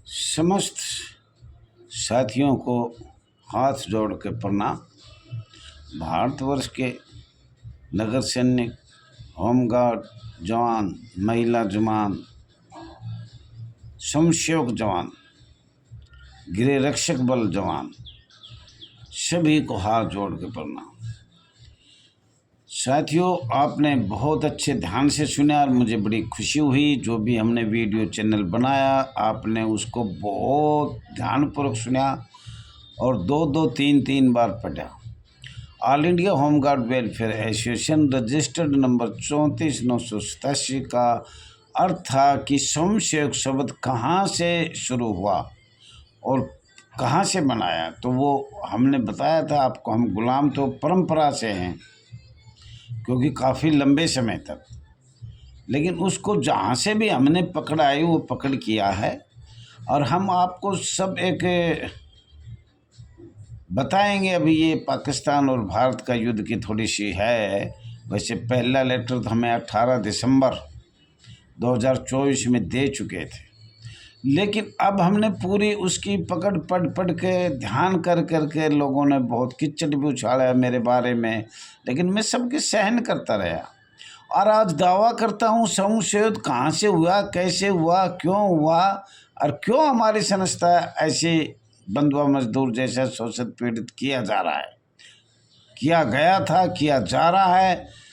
समस्त साथियों को हाथ जोड़ के प्रणाम। भारतवर्ष के नगर सैनिक, होमगार्ड जवान, महिला जवान, स्वयंसेवक जवान, गृह रक्षक बल जवान, सभी को हाथ जोड़ के प्रणाम। साथियों, आपने बहुत अच्छे ध्यान से सुना और मुझे बड़ी खुशी हुई। जो भी हमने वीडियो चैनल बनाया, आपने उसको बहुत ध्यानपूर्वक सुना और दो तीन बार पढ़ा। All India home guard welfare association registered number 34,987 का अर्थ था कि स्वयंसेवक शब्द कहाँ से शुरू हुआ और कहाँ से बनाया। तो वो हमने बताया था आपको, हम गुलाम तो परंपरा से हैं, क्योंकि काफ़ी लंबे समय तक, लेकिन उसको जहाँ से भी हमने पकड़ा है वो पकड़ किया है। और हम आपको सब एक बताएंगे। अभी ये पाकिस्तान और भारत का युद्ध की थोड़ी सी है। वैसे पहला लेटर तो हमें 18 दिसंबर 2024 में दे चुके थे, लेकिन अब हमने पूरी उसकी पकड़ पढ़ के ध्यान कर के लोगों ने बहुत किचड़ भी उछाला है मेरे बारे में, लेकिन मैं सबके सहन करता रहा। और आज दावा करता हूँ, स्वयंसेवक कहाँ से हुआ, कैसे हुआ, क्यों हुआ और क्यों हमारी संस्था ऐसे बंधुआ मजदूर जैसा शोषित पीड़ित किया जा रहा है, किया गया था, किया जा रहा है।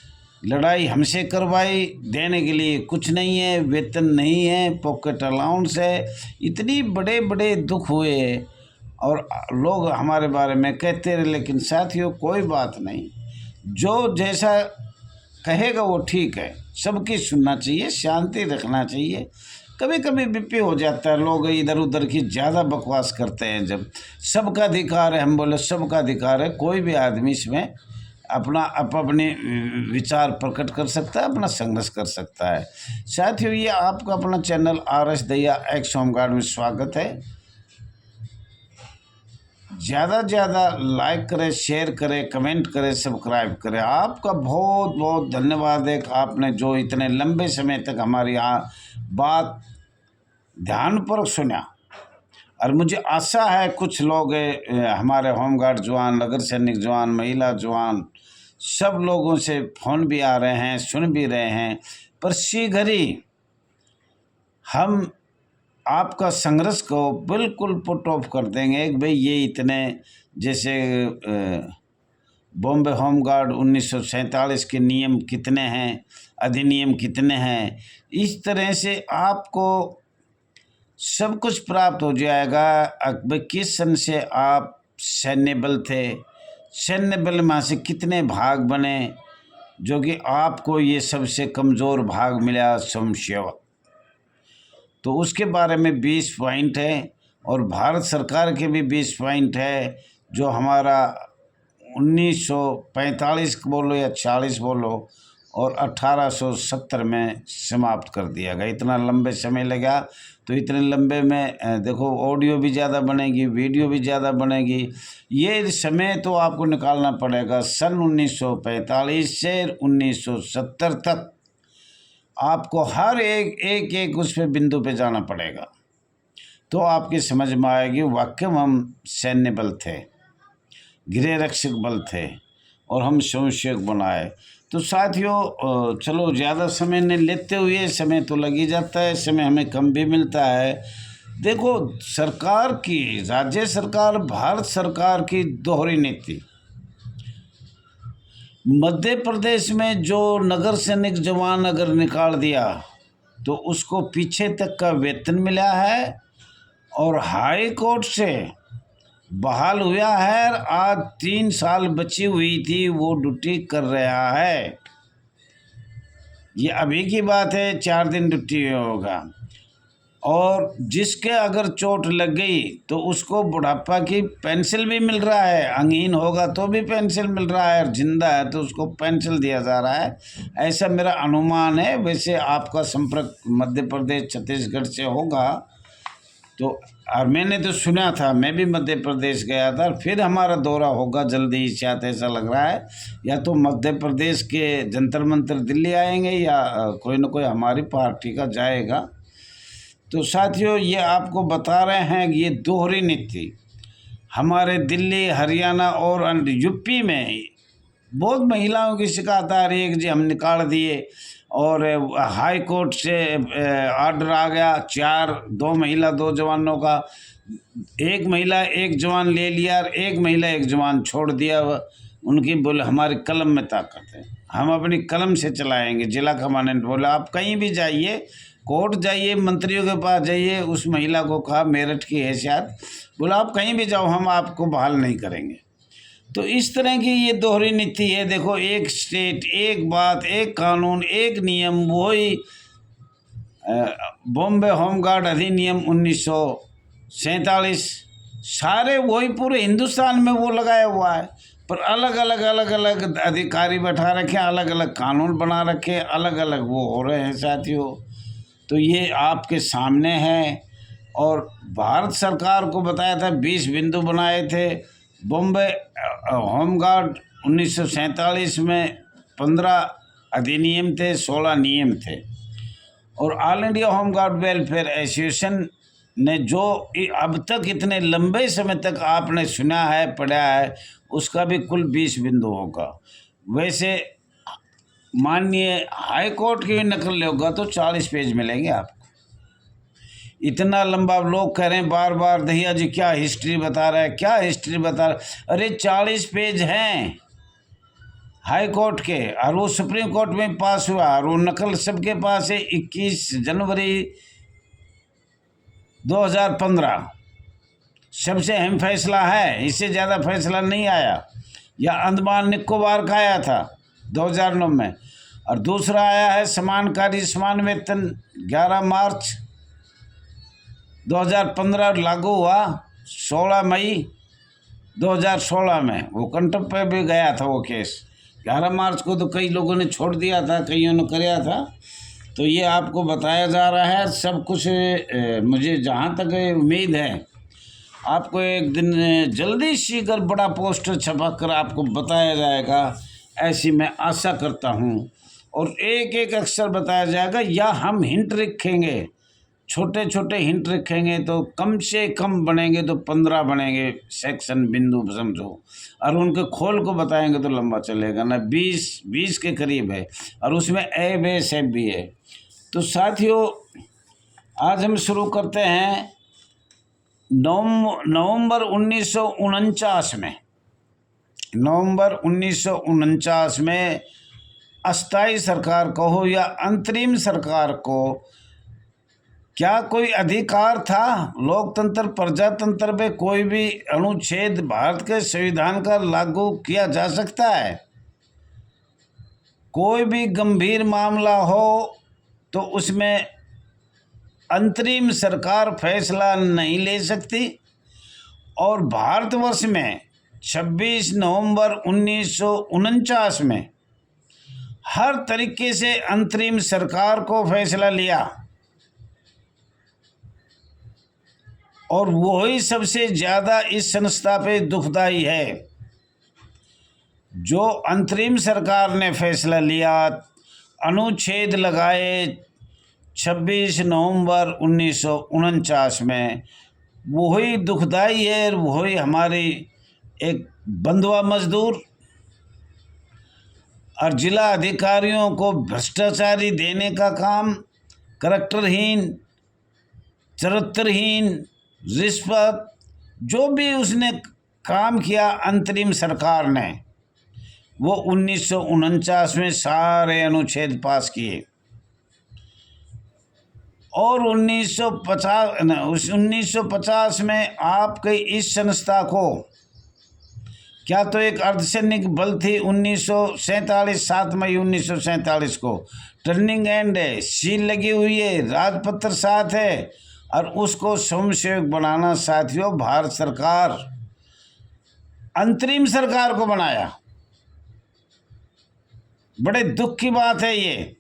लड़ाई हमसे करवाई, देने के लिए कुछ नहीं है, वेतन नहीं है, पॉकेट अलाउंस है। इतनी बड़े बड़े दुख हुए और लोग हमारे बारे में कहते रहे, लेकिन साथियों कोई बात नहीं, जो जैसा कहेगा वो ठीक है। सबकी सुनना चाहिए, शांति रखना चाहिए। कभी कभी विपी हो जाता है, लोग इधर उधर की ज़्यादा बकवास करते हैं। जब सबका अधिकार है, हम बोले सबका अधिकार है, कोई भी आदमी इसमें अपना अपने विचार प्रकट कर सकता है, अपना संघर्ष कर सकता है। साथियों, ये आपका अपना channel RS Dahiya x home guard में स्वागत है। ज़्यादा से ज़्यादा लाइक करें, शेयर करें, कमेंट करें, सब्सक्राइब करें। आपका बहुत बहुत धन्यवाद है कि आपने जो इतने लंबे समय तक हमारी बात ध्यानपूर्वक सुना। और मुझे आशा है कुछ लोग हमारे होमगार्ड जवान, नगर सैनिक जवान, महिला जवान, सब लोगों से फ़ोन भी आ रहे हैं, सुन भी रहे हैं। पर शीघ्र ही हम आपका संघर्ष को बिल्कुल पुट ऑफ कर देंगे। भाई ये इतने, जैसे बॉम्बे होमगार्ड 1947 के नियम कितने हैं, अधिनियम कितने हैं, इस तरह से आपको सब कुछ प्राप्त हो जाएगा। भाई किस सन से आप सैन्य बल थे, सैन्य बल में से कितने भाग बने, जो कि आपको ये सबसे कमज़ोर भाग मिला स्वयंसेवक। तो उसके बारे में 20 पॉइंट है और भारत सरकार के भी 20 पॉइंट है, जो हमारा 1945 बोलो या 40 बोलो और 1870 में समाप्त कर दिया गया। इतना लंबे समय लगा, तो इतने लंबे में देखो ऑडियो भी ज़्यादा बनेगी, वीडियो भी ज़्यादा बनेगी। ये समय तो आपको निकालना पड़ेगा सन 1945 से 1970 तक। आपको हर एक उस पे बिंदु पे जाना पड़ेगा, तो आपकी समझ में आएगी वाकई में हम सैन्य बल थे, गृह रक्षक बल थे और हम स्वयंसेवक बनाए। तो साथियों, चलो ज़्यादा समय नहीं लेते हुए, समय तो लग ही जाता है, समय हमें कम भी मिलता है। देखो, सरकार की, राज्य सरकार, भारत सरकार की दोहरी नीति। मध्य प्रदेश में जो नगर सैनिक जवान अगर निकाल दिया तो उसको पीछे तक का वेतन मिला है और हाई कोर्ट से बहाल हुआ है। आज 3 साल बची हुई थी, वो ड्यूटी कर रहा है। ये अभी की बात है, 4 दिन ड्यूटी होगा। और जिसके अगर चोट लग गई तो उसको बुढ़ापा की पेंशन भी मिल रहा है, अंगहीन होगा तो भी पेंशन मिल रहा है, और जिंदा है तो उसको पेंशन दिया जा रहा है, ऐसा मेरा अनुमान है। वैसे आपका संपर्क मध्य प्रदेश, छत्तीसगढ़ से होगा तो, और मैंने तो सुना था, मैं भी मध्य प्रदेश गया था, और फिर हमारा दौरा होगा जल्दी ही शायद, ऐसा लग रहा है। या तो मध्य प्रदेश के जंतर मंतर दिल्ली आएंगे या कोई ना कोई हमारी पार्टी का जाएगा। तो साथियों, ये आपको बता रहे हैं ये दोहरी नीति हमारे दिल्ली, हरियाणा और यूपी में बहुत महिलाओं की शिकायत आ रही है कि जी हम निकाल दिए और हाई कोर्ट से ऑर्डर आ गया, 2 महिला 2 जवानों का, एक महिला एक जवान ले लिया और एक महिला एक जवान छोड़ दिया। उनकी बोले हमारी कलम में ताकत है, हम अपनी कलम से चलाएंगे। जिला कमांडेंट बोला आप कहीं भी जाइए, कोर्ट जाइए, मंत्रियों के पास जाइए। उस महिला को कहा मेरठ की हैसियत, बोला आप कहीं भी जाओ हम आपको बहाल नहीं करेंगे। तो इस तरह की ये दोहरी नीति है। देखो, एक स्टेट, एक बात, एक कानून, एक नियम, वही बॉम्बे होमगार्ड अधिनियम 1947, सारे वही पूरे हिंदुस्तान में वो लगाया हुआ है, पर अलग अलग अधिकारी बैठा रखे हैं, अलग अलग कानून बना रखे हैं, अलग अलग वो हो रहे हैं साथियों। तो ये आपके सामने है। और भारत सरकार को बताया था 20 बिंदु बनाए थे। बॉम्बे होमगार्ड 1947 में 15 अधिनियम थे, 16 नियम थे। और all India home guard welfare association ने जो अब तक इतने लंबे समय तक आपने सुना है, पढ़ा है, उसका भी कुल 20 बिंदु होगा। वैसे माननीय हाई कोर्ट की भी नकल होगा तो 40 पेज मिलेंगे आपको। इतना लंबा लोग कह रहे हैं बार बार, दहिया जी क्या हिस्ट्री बता रहा है, क्या हिस्ट्री बता रहा है। अरे 40 पेज हैं हाई कोर्ट के, और वो सुप्रीम कोर्ट में पास हुआ, और वो नकल सबके पास है। 21 जनवरी 2015 सबसे अहम फैसला है, इससे ज़्यादा फैसला नहीं आया। या अंडमान निकोबार का आया था 2009 में, और दूसरा आया है समान कार्य समान वेतन 11 मार्च 2015 लागू हुआ 16 मई 2016 में। वो कंटक पे भी गया था वो केस। 11 मार्च को तो कई लोगों ने छोड़ दिया था, कईयों ने कराया था। तो ये आपको बताया जा रहा है सब कुछ। मुझे जहाँ तक उम्मीद है आपको एक दिन जल्दी शीघ्र बड़ा पोस्टर छपा कर आपको बताया जाएगा, ऐसी मैं आशा करता हूँ। और एक एक अक्षर बताया जाएगा, या हम हिंट रखेंगे, छोटे छोटे हिंट रखेंगे तो कम से कम बनेंगे तो 15 बनेंगे सेक्शन, बिंदु समझो। और उनके खोल को बताएंगे तो लंबा चलेगा ना, 20 के करीब है, और उसमें ए बे सेब भी है। तो साथियों, आज हम शुरू करते हैं नवंबर 1949 में। नवंबर 1949 में अस्थाई सरकार को हो या अंतरिम सरकार को क्या कोई अधिकार था लोकतंत्र प्रजातंत्र में कोई भी अनुच्छेद भारत के संविधान का लागू किया जा सकता है? कोई भी गंभीर मामला हो तो उसमें अंतरिम सरकार फैसला नहीं ले सकती। और भारतवर्ष में 26 नवंबर 1949 में हर तरीके से अंतरिम सरकार को फैसला लिया, और वही सबसे ज़्यादा इस संस्था पे दुखदाई है। जो अंतरिम सरकार ने फैसला लिया, अनुच्छेद लगाए 26 नवंबर 1949 में, वही दुखदाई है। और वही हमारी एक बंधुआ मजदूर और जिला अधिकारियों को भ्रष्टाचारी देने का काम, करैक्टरहीन, चरित्रहीन, रिश्वत, जो भी उसने काम किया अंतरिम सरकार ने, वो 1949 में सारे अनुच्छेद पास किए। और 1950 में आपके इस संस्था को क्या तो एक अर्धसैनिक बल थी 1947, 7 मई 1947 को टर्निंग एंड है, सील लगी हुई है, राजपत्र साथ है, और उसको स्वयंसेवक बनाना साथियों भारत सरकार, अंतरिम सरकार को बनाया। बड़े दुख की बात है ये।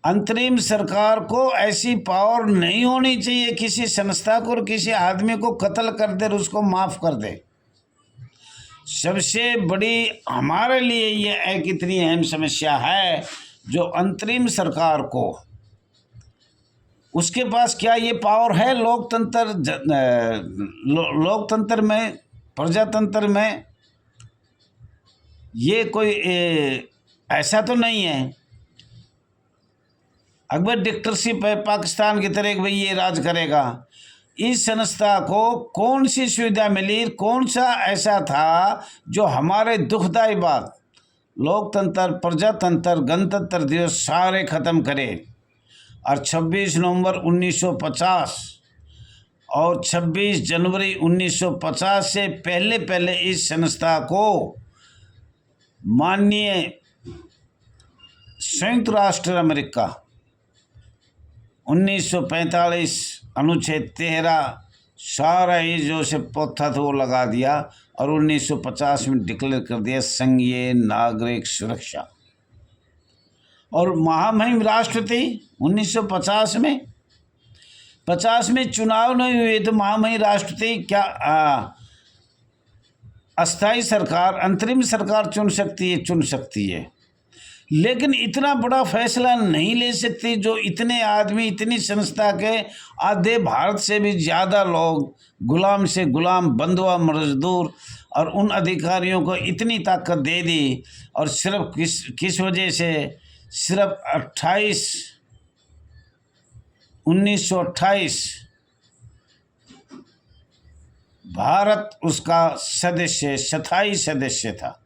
अंतरिम सरकार को ऐसी पावर नहीं होनी चाहिए किसी संस्था को और किसी आदमी को कत्ल कर दे और उसको माफ़ कर दे। सबसे बड़ी हमारे लिए ये एक इतनी अहम समस्या है जो अंतरिम सरकार को उसके पास क्या ये पावर है लोकतंत्र में, प्रजातंत्र में? ये कोई ऐसा तो नहीं है। अकबर डिक्टेटरशिप है पाकिस्तान की तरह कि भाई ये राज करेगा। इस संस्था को कौन सी सुविधा मिली, कौन सा ऐसा था जो हमारे दुखदाई बात लोकतंत्र, प्रजातंत्र, गणतंत्र दिवस सारे ख़त्म करे। और 26 नवंबर 1950 और 26 जनवरी 1950 से पहले पहले इस संस्था को माननीय संयुक्त राष्ट्र अमेरिका 1945 अनुच्छेद 13 सारा ही जो से पोथा था वो लगा दिया और 1950 में डिक्लेयर कर दिया संघीय नागरिक सुरक्षा। और महामहिम राष्ट्रपति 1950 में 50 में चुनाव नहीं हुए तो महामहिम राष्ट्रपति क्या अस्थाई सरकार, अंतरिम सरकार चुन सकती है, लेकिन इतना बड़ा फैसला नहीं ले सकती जो इतने आदमी, इतनी संस्था के आधे भारत से भी ज़्यादा लोग गुलाम से गुलाम, बंधुआ मजदूर और उन अधिकारियों को इतनी ताकत दे दी। और सिर्फ किस वजह से, सिर्फ 1928 भारत उसका स्थायी सदस्य था।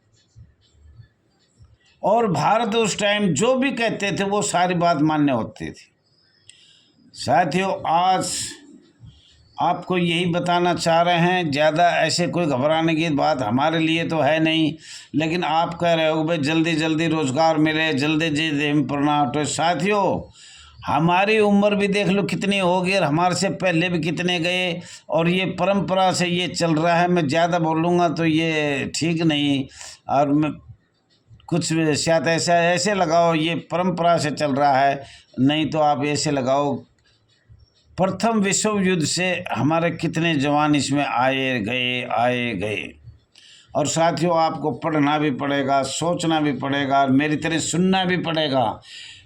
और भारत उस टाइम जो भी कहते थे वो सारी बात मान्य होती थी। साथियों, आज आपको यही बताना चाह रहे हैं। ज़्यादा ऐसे कोई घबराने की बात हमारे लिए तो है नहीं, लेकिन आप कह रहे हो भाई जल्दी जल्दी रोज़गार मिले, जल्दी जल्दी प्रणा। तो साथियों, हमारी उम्र भी देख लो कितनी होगी और हमारे से पहले भी कितने गए, और ये परंपरा से ये चल रहा है। मैं ज़्यादा बोलूँगा तो ये ठीक नहीं, और मैं कुछ शायद ऐसे लगाओ ये परंपरा से चल रहा है, नहीं तो आप ऐसे लगाओ प्रथम विश्व युद्ध से हमारे कितने जवान इसमें आए गए। और साथियों, आपको पढ़ना भी पड़ेगा, सोचना भी पड़ेगा और मेरी तरह सुनना भी पड़ेगा।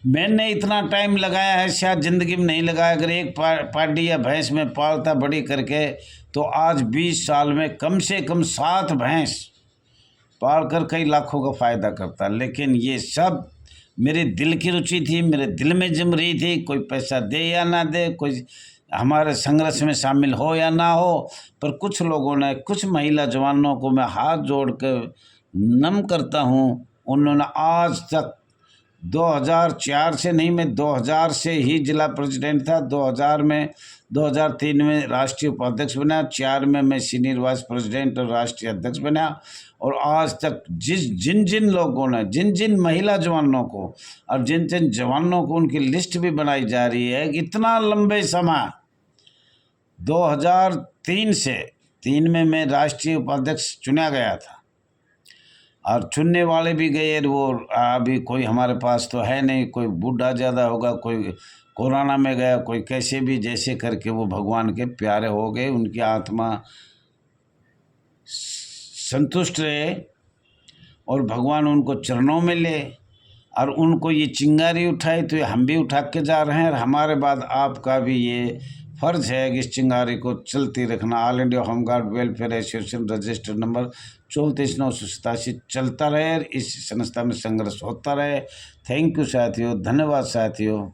मैंने इतना टाइम लगाया है शायद ज़िंदगी में नहीं लगाया। अगर एक पार्टी या भैंस में पालता बड़ी करके तो आज 20 साल में कम से कम 7 भैंस पाल कर कई लाखों का फ़ायदा करता। लेकिन ये सब मेरे दिल की रुचि थी, मेरे दिल में जम रही थी। कोई पैसा दे या ना दे, कोई हमारे संघर्ष में शामिल हो या ना हो, पर कुछ लोगों ने, कुछ महिला जवानों को मैं हाथ जोड़ कर नम करता हूँ। उन्होंने आज तक 2004 से नहीं, मैं 2000 से ही जिला प्रेसिडेंट था। 2003 में राष्ट्रीय उपाध्यक्ष बना, 4 में मैं सीनियर वाइस प्रेसिडेंट और राष्ट्रीय अध्यक्ष बना। और आज तक जिन लोगों ने, जिन महिला जवानों को और जिन जवानों को, उनकी लिस्ट भी बनाई जा रही है। इतना लंबे समय 2003 से 3 में मैं राष्ट्रीय उपाध्यक्ष चुना गया था, और चुनने वाले भी गए। वो अभी कोई हमारे पास तो है नहीं, कोई बूढ़ा ज़्यादा होगा, कोई कोरोना में गया, कोई कैसे भी जैसे करके वो भगवान के प्यारे हो गए। उनकी आत्मा संतुष्ट रहे और भगवान उनको चरणों में ले, और उनको ये चिंगारी उठाई तो ये हम भी उठा के जा रहे हैं। और हमारे बाद आपका भी ये फ़र्ज़ है कि इस चिंगारी को चलती रखना। All India home guard welfare association register number 34,987 चलता रहे, इस संस्था में संघर्ष होता रहे। थैंक यू साथियों, धन्यवाद साथियों।